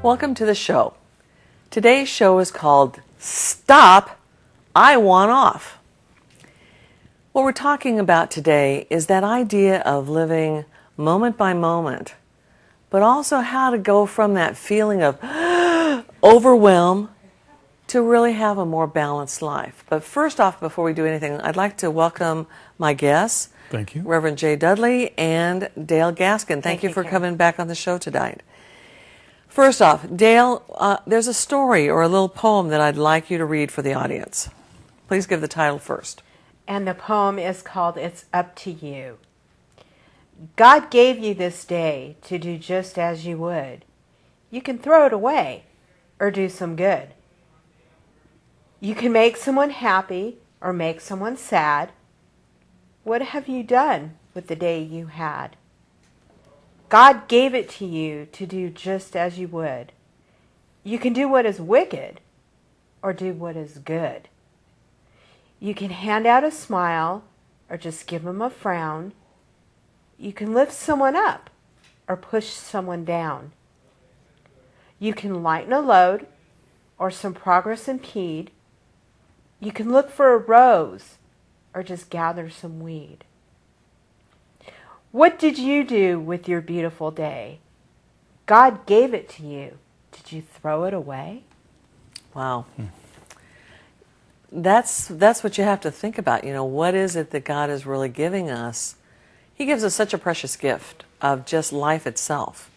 Welcome to the show. Today's show is called Stop, I Want Off. What we're talking about today is that idea of living moment by moment, but also how to go from that feeling of overwhelm to really have a more balanced life. But first off, before we do anything, I'd like to welcome my guests. Thank you. Reverend Jay Dudley and Dale Gaskin. Thank you for coming back on the show tonight. First off, Dale, there's a story or a little poem that I'd like you to read for the audience. Please give the title first. And the poem is called It's Up to You. God gave you this day to do just as you would. You can throw it away or do some good. You can make someone happy or make someone sad. What have you done with the day you had? God gave it to you to do just as you would. You can do what is wicked or do what is good. You can hand out a smile or just give them a frown. You can lift someone up or push someone down. You can lighten a load or some progress impede. You can look for a rose or just gather some weed. What did you do with your beautiful day? God gave it to you. Did you throw it away? Wow. That's what you have to think about. You know, what is it that God is really giving us? He gives us such a precious gift of just life itself.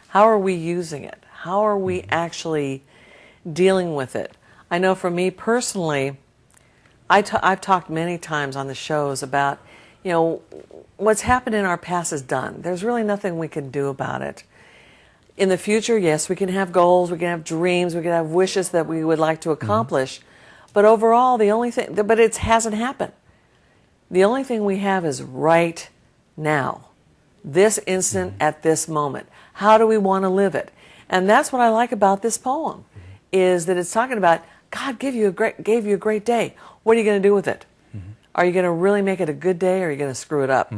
How are we using it? How are we actually dealing with it? I know for me personally, I've talked many times on the shows about, you know, what's happened in our past is done. There's really nothing we can do about it. In the future, yes, we can have goals, we can have dreams, we can have wishes that we would like to accomplish. But overall, the only thing, but it hasn't happened. The only thing we have is right now. This instant at this moment. How do we want to live it? And that's what I like about this poem, is that it's talking about God gave you a great day. What are you going to do with it? Are you going to really make it a good day, or are you going to screw it up?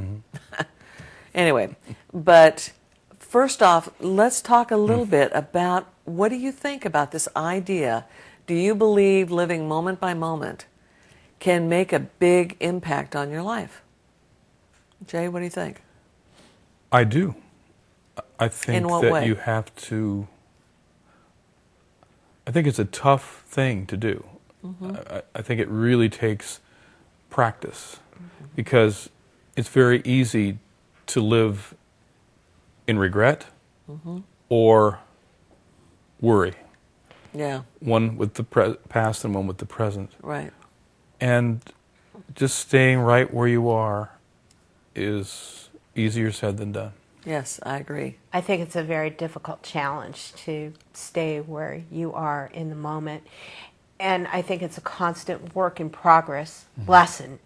Anyway, but first off, let's talk a little bit about, what do you think about this idea? Do you believe living moment by moment can make a big impact on your life? Jay, what do you think? I do. I think In what that way? you have to, I think it's a tough thing to do. I think it really takes practice, because it's very easy to live in regret or worry. Yeah. One with the past and one with the present. Right. And just staying right where you are is easier said than done. Yes, I agree. I think it's a very difficult challenge to stay where you are in the moment. And I think it's a constant work in progress lesson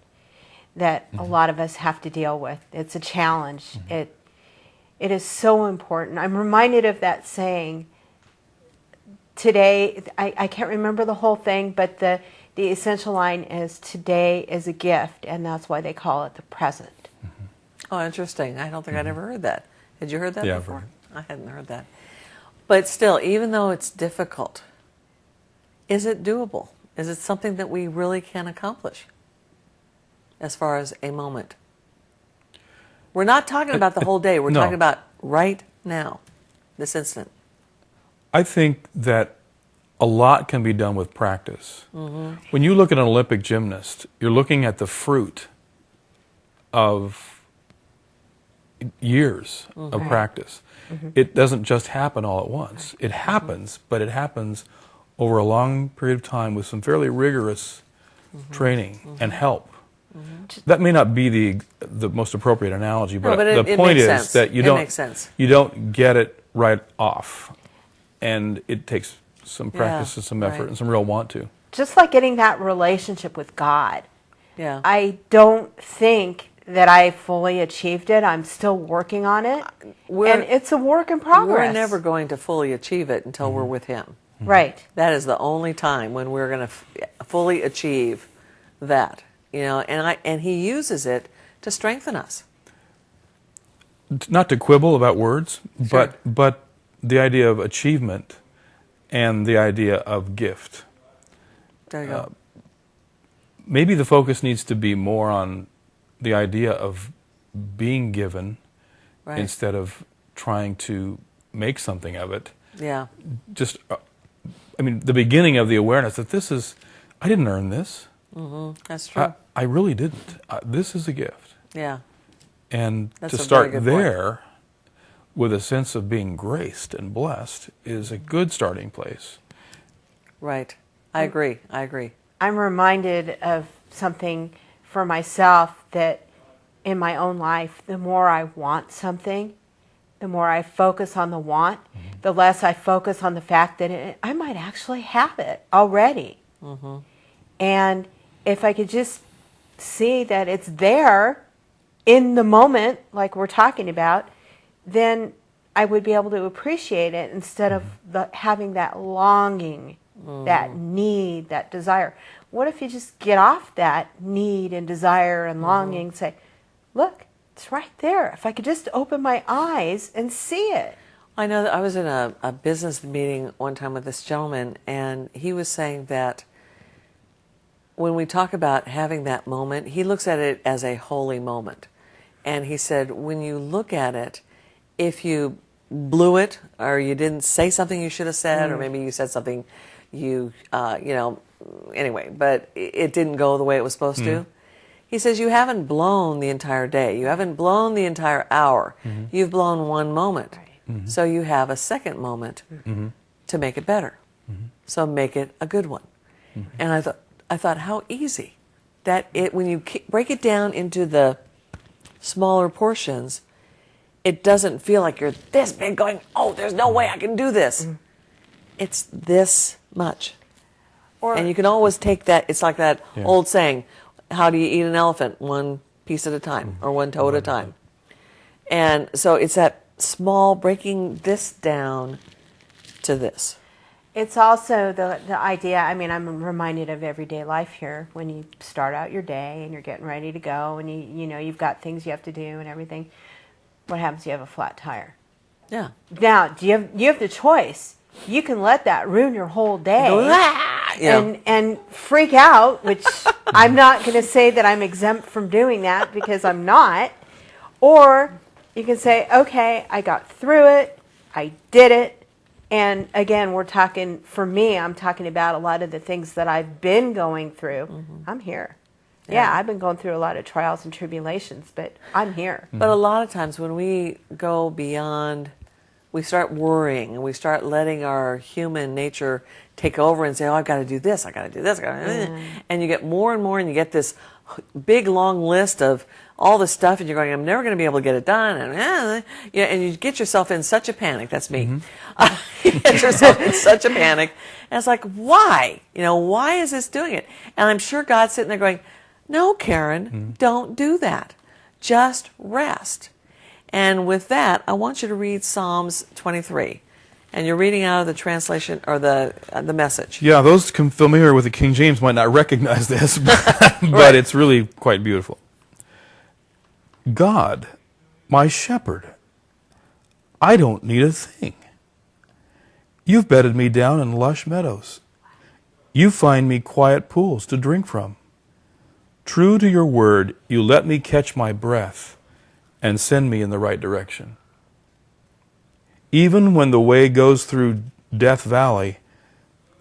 that a lot of us have to deal with. It's a challenge. It is so important. I'm reminded of that saying today. I can't remember the whole thing, but the essential line is, today is a gift, and that's why they call it the present. Oh, interesting. I don't think I'd ever heard that. Had you heard that Yeah, before? I hadn't heard that. But still, even though it's difficult, is it doable? Is it something that we really can accomplish as far as a moment? We're not talking about the whole day. We're No. talking about right now, this instant. I think that a lot can be done with practice. When you look at an Olympic gymnast, you're looking at the fruit of years of practice. It doesn't just happen all at once. It happens, but it happens over a long period of time with some fairly rigorous training and help. That may not be the most appropriate analogy, but, but the point makes is sense. that It makes sense. you don't get it right off, and it takes some practice and some effort right. and some real want to. Just like getting that relationship with God. Yeah. I don't think that I fully achieved it. I'm still working on it. And it's a work in progress. We're never going to fully achieve it until we're with Him. Right. That is the only time when we're going to fully achieve that. You know, and He uses it to strengthen us. Not to quibble about words, Sure. but the idea of achievement and the idea of gift. There you go. Maybe the focus needs to be more on the idea of being given Right. instead of trying to make something of it. Yeah. Just, the beginning of the awareness that I didn't earn this. That's true. I really didn't. This is a gift. Yeah. And That's to a very start good there with a sense of being graced and blessed is a good starting place. Right. I agree. I'm reminded of something for myself that in my own life, the more I want something, the more I focus on the want, the less I focus on the fact that I might actually have it already. And if I could just see that it's there in the moment, like we're talking about, then I would be able to appreciate it instead of having that longing, that need, that desire. What if you just get off that need and desire and longing and say, look, it's right there. If I could just open my eyes and see it. I know that I was in a business meeting one time with this gentleman, and he was saying that when we talk about having that moment, he looks at it as a holy moment. And he said, when you look at it, if you blew it, or you didn't say something you should have said, or maybe you said something anyway, but it didn't go the way it was supposed to. He says, you haven't blown the entire day. You haven't blown the entire hour. You've blown one moment. So you have a second moment to make it better. So make it a good one. And I thought, how easy that when you break it down into the smaller portions, it doesn't feel like you're this big going, oh, there's no way I can do this. It's this much. And you can always take that. It's like that old saying, how do you eat an elephant? One piece at a time, or one toe at a time. And so it's that small, breaking this down to this. It's also the idea, I'm reminded of everyday life here. When you start out your day and you're getting ready to go and you've got things you have to do and everything, what happens? You have a flat tire. Yeah. Now, you have the choice. You can let that ruin your whole day and freak out, which I'm not going to say that I'm exempt from doing that because I'm not. Or you can say, okay, I got through it. I did it. And again, for me, I'm talking about a lot of the things that I've been going through. I'm here. Yeah, I've been going through a lot of trials and tribulations, but I'm here. But a lot of times when we go beyond, we start worrying and we start letting our human nature take over and say, oh, I've got to do this, I got to do this, I got to do this. And you get more and more, and you get this big, long list of all the stuff, and you're going, I'm never going to be able to get it done. And you get yourself in such a panic. That's me. You get yourself in such a panic. And it's like, why? Why is this doing it? And I'm sure God's sitting there going, no, Karen, don't do that. Just rest. And with that, I want you to read Psalms 23. And you're reading out of the translation, or the Message. Yeah, those familiar with the King James might not recognize this, but it's really quite beautiful. God, my shepherd, I don't need a thing. You've bedded me down in lush meadows. You find me quiet pools to drink from. True to your word, you let me catch my breath and send me in the right direction. Even when the way goes through Death Valley,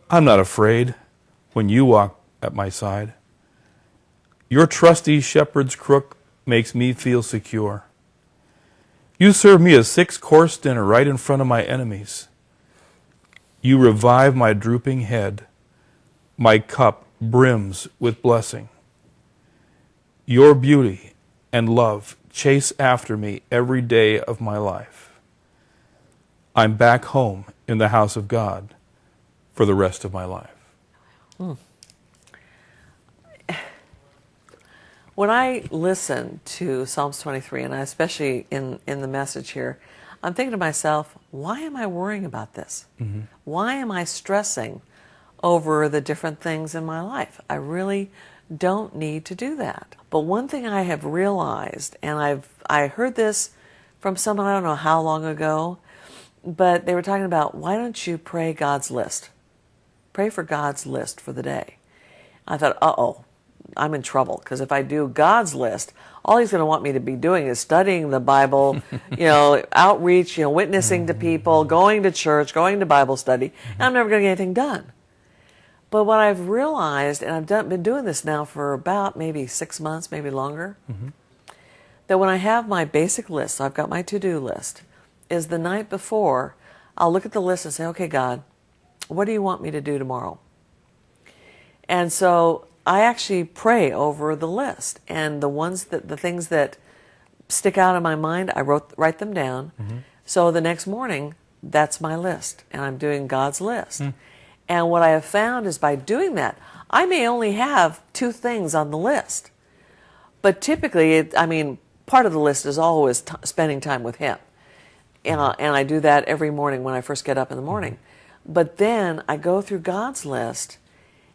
I'm not afraid when you walk at my side. Your trusty shepherd's crook makes me feel secure. You serve me a 6-course dinner right in front of my enemies. You revive my drooping head. My cup brims with blessing. Your beauty and love chase after me every day of my life. I'm back home in the house of God for the rest of my life. When I listen to Psalms 23, and especially in the Message here, I'm thinking to myself, why am I worrying about this? Why am I stressing over the different things in my life? I really don't need to do that. But one thing I have realized, and I heard this from someone I don't know how long ago, But they were talking about, why don't you pray God's list? Pray for God's list for the day. I thought, uh-oh, I'm in trouble, because if I do God's list, all he's going to want me to be doing is studying the Bible, outreach, witnessing to people, going to church, going to Bible study, and I'm never going to get anything done. But what I've realized, and I've been doing this now for about maybe 6 months, maybe longer, that when I have my basic list, so I've got my to-do list, is the night before, I'll look at the list and say, okay, God, what do you want me to do tomorrow? And so I actually pray over the list, and the things that stick out in my mind, I write them down. So the next morning, that's my list, and I'm doing God's list. And what I have found is by doing that, I may only have 2 things on the list, but typically, part of the list is always spending time with Him, and I do that every morning when I first get up in the morning. But then I go through God's list,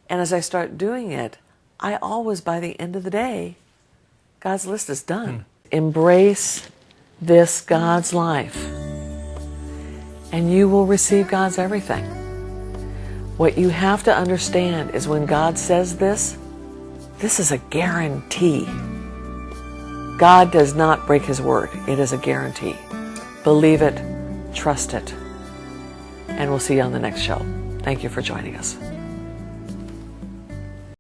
and as I start doing it, I always, by the end of the day, God's list is done. Embrace this God's life, and you will receive God's everything. What you have to understand is when God says this is a guarantee. God does not break His word. It is a guarantee. Believe it, trust it, and we'll see you on the next show. Thank you for joining us.